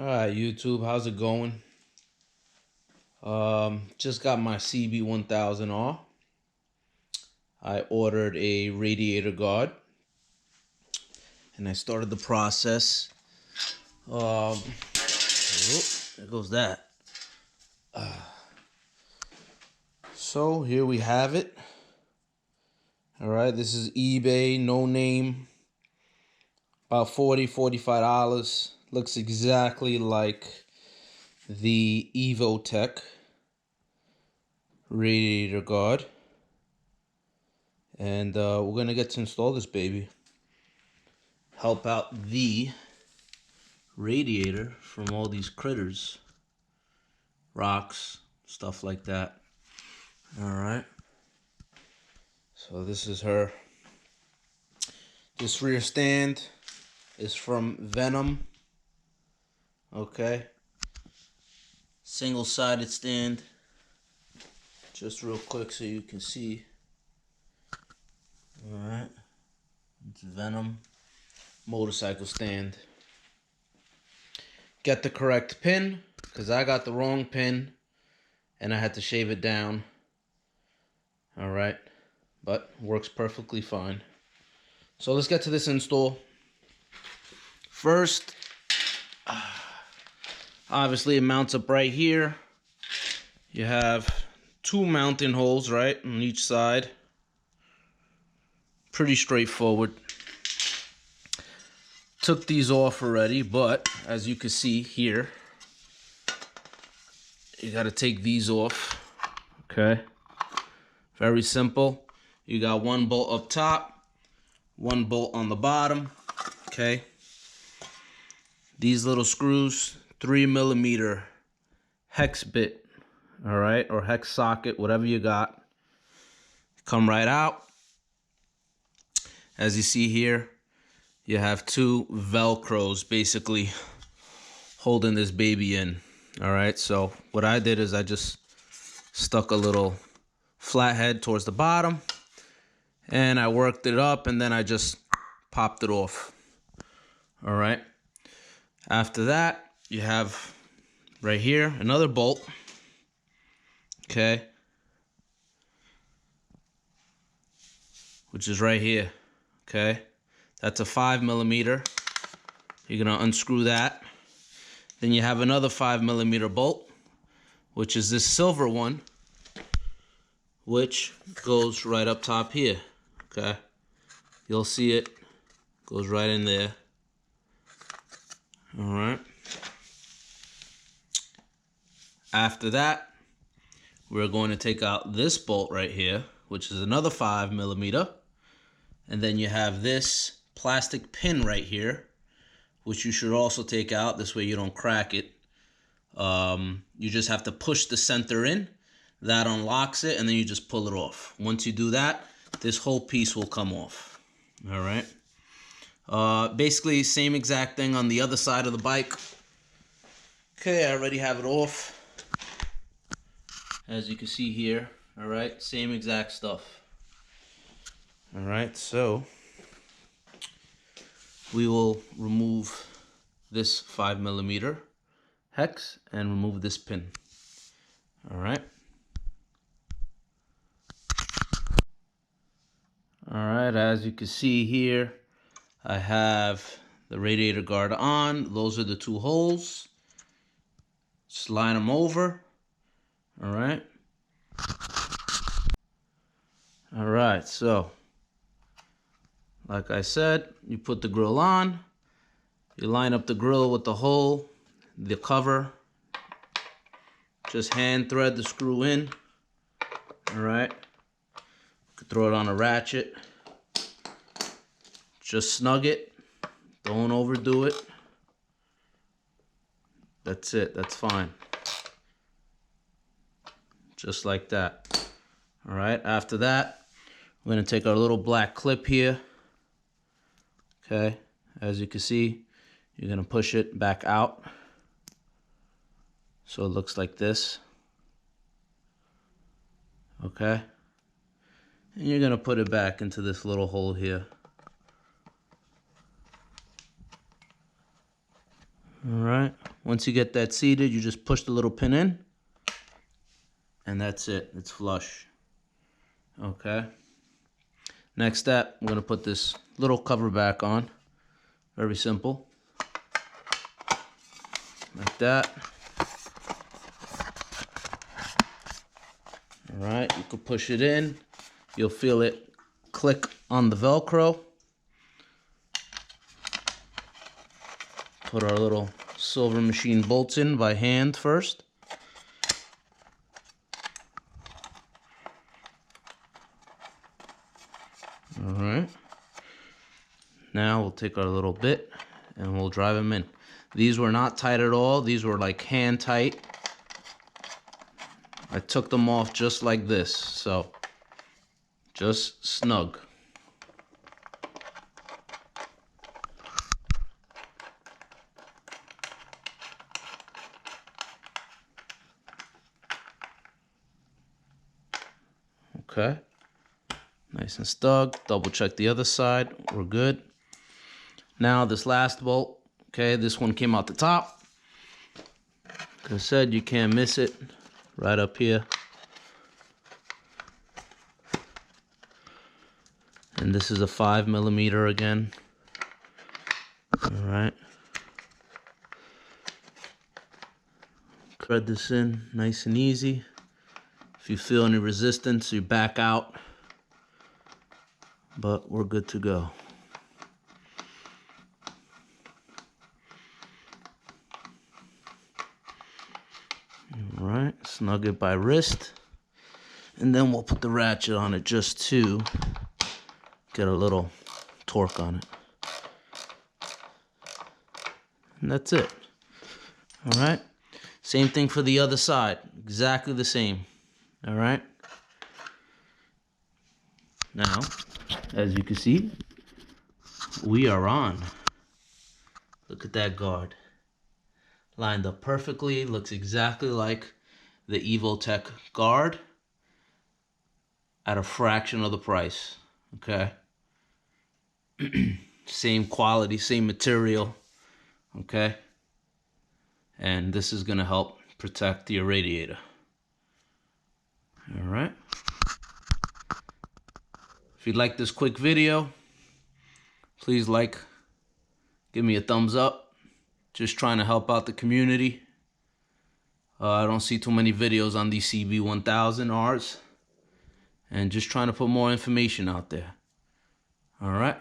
Alright, YouTube, how's it going? Just got my CB1000r. I ordered a radiator guard and I started the process. There goes that. So here we have it. Alright, this is eBay, no name. About $45. Looks exactly like the Evotech radiator guard. And we're gonna get to install this baby. Help out the radiator from all these critters, rocks, stuff like that. Alright. So this is her. This rear stand is from Venom. Okay. Single-sided stand. Just real quick so you can see. Alright. It's Venom. Motorcycle stand. Get the correct pin, because I got the wrong pin and I had to shave it down. Alright. But works perfectly fine. So let's get to this install. First, obviously it mounts up right here. You have two mounting holes, right, on each side. Pretty straightforward. Took these off already, but as you can see here, you got to take these off. Okay. Very simple. You got one bolt up top, one bolt on the bottom. Okay. These little screws, 3mm hex bit, all right, or hex socket, whatever you got, come right out. As you see here, you have two Velcros basically holding this baby in. All right, so what I did is I just stuck a little flathead towards the bottom and I worked it up and then I just popped it off. All right. After that, you have right here another bolt. Okay. Which is right here. Okay. That's a 5mm. You're going to unscrew that. Then you have another 5mm bolt, which is this silver one, which goes right up top here. Okay. You'll see it goes right in there. All right. After that, we're going to take out this bolt right here, which is another 5mm. And then you have this plastic pin right here, which you should also take out. This way you don't crack it. You just have to push the center in. That unlocks it, and then you just pull it off. Once you do that, this whole piece will come off. All right. Basically, same exact thing on the other side of the bike. Okay, I already have it off. As you can see here, all right, same exact stuff. All right, so we will remove this 5mm hex and remove this pin. All right. All right, as you can see here, I have the radiator guard on. Those are the two holes. Slide them over. All right. All right, so like I said, you put the grill on. You line up the grill with the hole, the cover. Just hand thread the screw in. All right. You could throw it on a ratchet. Just snug it. Don't overdo it. That's it. That's fine. Just like that. All right. After that, we're going to take our little black clip here. Okay. As you can see, you're going to push it back out. So it looks like this. Okay. And you're going to put it back into this little hole here. All right, once you get that seated, you just push the little pin in, and that's it, it's flush. Okay. Next step, I'm gonna put this little cover back on. Very simple. Like that. All right, you can push it in. You'll feel it click on the Velcro. Put our little silver machine bolts in by hand first. All right. Now we'll take our little bit and we'll drive them in. These were not tight at all. These were like hand tight. I took them off just like this, so just snug. Okay, nice and snug. Double check the other side, we're good. Now this last bolt, okay, this one came out the top. Like I said, you can't miss it, right up here. And this is a 5mm again. All right. Thread this in nice and easy. If you feel any resistance, you back out. But we're good to go. All right, snug it by wrist. And then we'll put the ratchet on it just to get a little torque on it. And that's it. All right. Same thing for the other side. Exactly the same. All right. Now, as you can see, we are on. Look at that guard. Lined up perfectly. Looks exactly like the Evotech guard at a fraction of the price. Okay. Same quality, same material. Okay. And this is going to help protect your radiator. All right. If you like this quick video, please give me a thumbs up. Just trying to help out the community. I don't see too many videos on these CB1000Rs. And just trying to put more information out there. All right.